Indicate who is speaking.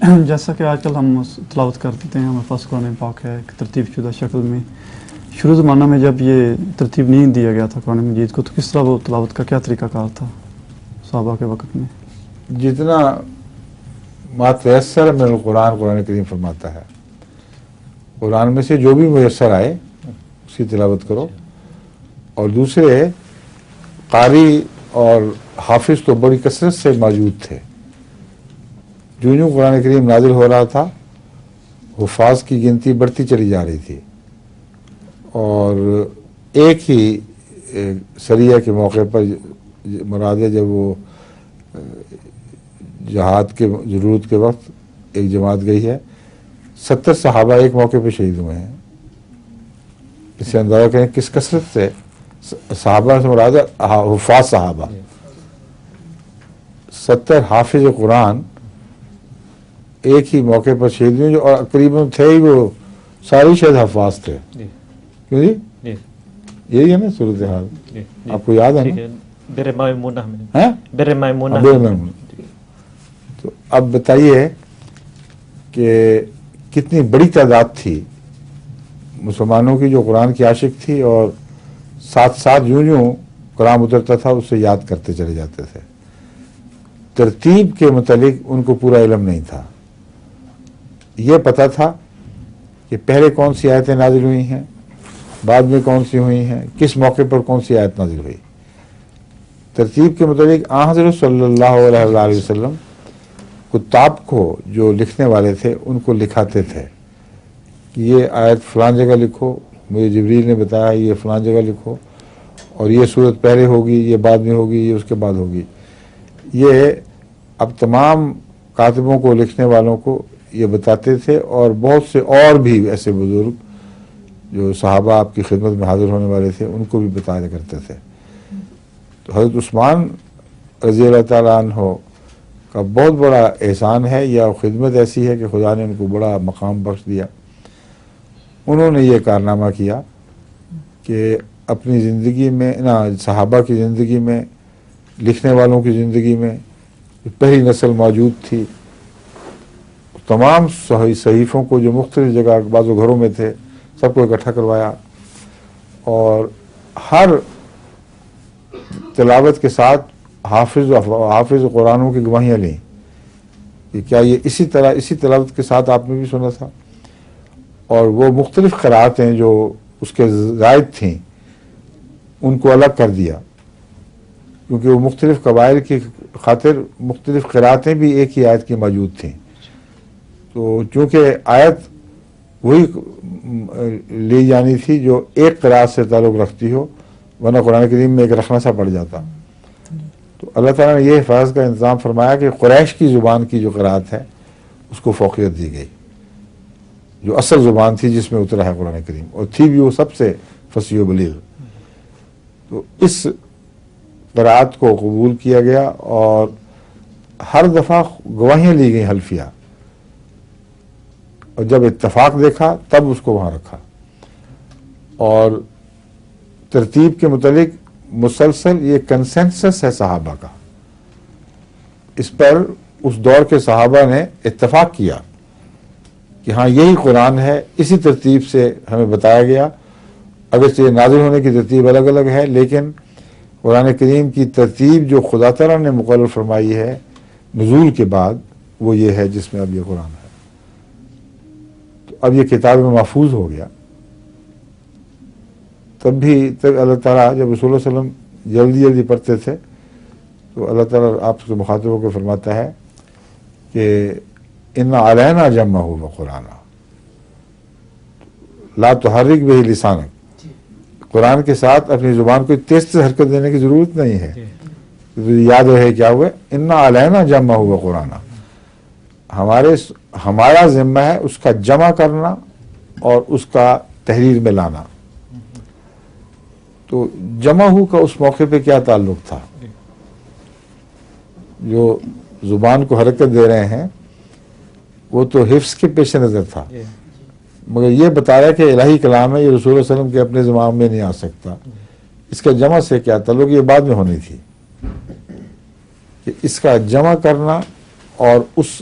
Speaker 1: جیسا کہ آج کل ہم تلاوت کرتے ہیں، ہمارے پاس قرآن پاک ہے ایک ترتیب شدہ شکل میں. شروع زمانہ میں جب یہ ترتیب نہیں دیا گیا تھا قرآن مجید کو، تو کس طرح وہ تلاوت کا کیا طریقہ کار تھا صحابہ کے وقت میں؟
Speaker 2: جتنا ما تیسر من القرآن قرآن کریم فرماتا ہے، قرآن میں سے جو بھی میسر آئے اس کی تلاوت کرو. اور دوسرے قاری اور حافظ تو بڑی کثرت سے موجود تھے. جو یوں قرآن کریم نازل ہو رہا تھا حفاظ کی گنتی بڑھتی چلی جا رہی تھی. اور ایک ہی سریہ کے موقع پر مراد ہے جب وہ جہاد کے ضرورت کے وقت ایک جماعت گئی ہے، 70 صحابہ ایک موقع پہ شہید ہوئے ہیں. اس سے اندازہ کریں کس کثرت سے صحابہ سے مراد ہے حفاظ صحابہ. 70 حافظ قرآن ایک ہی موقع پر شہید ہوئے، جو قریباً تھے ہی وہ سارے شہید حفاظ تھے. کیوں جی؟ یہی ہے نا صورتحال، آپ کو یاد ہے نا؟
Speaker 3: بر میمونہ
Speaker 2: تو اب بتائیے کہ کتنی بڑی تعداد تھی مسلمانوں کی جو قرآن کی عاشق تھی، اور ساتھ ساتھ یوں کلام اترتا تھا اسے یاد کرتے چلے جاتے تھے. ترتیب کے متعلق ان کو پورا علم نہیں تھا. یہ پتہ تھا کہ پہلے کون سی آیتیں نازل ہوئی ہیں، بعد میں کون سی ہوئی ہیں، کس موقع پر کون سی آیت نازل ہوئی. ترتیب کے متعلق حضرت صلی اللہ علیہ وسلم کتاب کو جو لکھنے والے تھے ان کو لکھاتے تھے کہ یہ آیت فلان جگہ لکھو، مجھے جبریل نے بتایا یہ فلان جگہ لکھو، اور یہ صورت پہلے ہوگی، یہ بعد میں ہوگی، یہ اس کے بعد ہوگی. یہ اب تمام کاتبوں کو، لکھنے والوں کو یہ بتاتے تھے. اور بہت سے اور بھی ایسے بزرگ جو صحابہ آپ کی خدمت میں حاضر ہونے والے تھے ان کو بھی بتایا کرتے تھے. تو حضرت عثمان رضی اللہ تعالیٰ عنہ کا بہت بڑا احسان ہے یا خدمت ایسی ہے کہ خدا نے ان کو بڑا مقام بخش دیا. انہوں نے یہ کارنامہ کیا کہ اپنی زندگی میں صحابہ کی زندگی میں، لکھنے والوں کی زندگی میں پہلی نسل موجود تھی، تمام صحیفوں کو جو مختلف جگہ بعض گھروں میں تھے سب کو اکٹھا کروایا، اور ہر تلاوت کے ساتھ حافظ قرآنوں کی گواہیاں لیں کہ کیا یہ اسی تلاوت کے ساتھ آپ نے بھی سنا تھا. اور وہ مختلف قرأتیں جو اس کے زائد تھیں ان کو الگ کر دیا، کیونکہ وہ مختلف قبائل کی خاطر مختلف قرأتیں بھی ایک ہی آیت کی موجود تھیں. تو چونکہ آیت وہی لی جانی تھی جو ایک قرأت سے تعلق رکھتی ہو، ورنہ قرآن کریم میں ایک رخنہ سا پڑ جاتا. تو اللہ تعالیٰ نے یہ حفاظت کا انتظام فرمایا کہ قریش کی زبان کی جو قرأت ہے اس کو فوقیت دی گئی، جو اصل زبان تھی جس میں اترا ہے قرآن کریم، اور تھی بھی وہ سب سے فصیح و بلیغ. تو اس قرأت کو قبول کیا گیا، اور ہر دفعہ گواہیاں لی گئیں حلفیہ، اور جب اتفاق دیکھا تب اس کو وہاں رکھا. اور ترتیب کے متعلق مسلسل یہ کنسنسس ہے صحابہ کا، اس پر اس دور کے صحابہ نے اتفاق کیا کہ ہاں یہی قرآن ہے، اسی ترتیب سے ہمیں بتایا گیا. اگرچہ نازل ہونے کی ترتیب الگ الگ ہے، لیکن قرآن کریم کی ترتیب جو خدا تعالیٰ نے مقرر فرمائی ہے نزول کے بعد وہ یہ ہے جس میں اب یہ قرآن ہے. تو اب یہ کتاب میں محفوظ ہو گیا. تب اللہ تعالیٰ جب رسول اللہ علیہ وسلم جلدی پڑھتے تھے تو اللہ تعالیٰ آپ سے مخاطب ہو کے فرماتا ہے کہ ان علینا جمعہ و قرآن لا تحرک بہ لسانک. قرآن کے ساتھ اپنی زبان کو تیز حرکت دینے کی ضرورت نہیں ہے. یاد رہے کیا ہوئے، ان علینا جمعہ و قرآن، ہمارا ذمہ ہے اس کا جمع کرنا اور اس کا تحریر میں لانا. تو جمع ہو کا اس موقع پہ کیا تعلق تھا؟ جو زبان کو حرکت دے رہے ہیں وہ تو حفظ کے پیش نظر تھا، مگر یہ بتایا کہ الہی کلام ہے، یہ رسول اللہ علیہ وسلم کے اپنے زبان میں نہیں آ سکتا. اس کا جمع سے کیا تعلق؟ یہ بعد میں ہونی تھی کہ اس کا جمع کرنا اور اس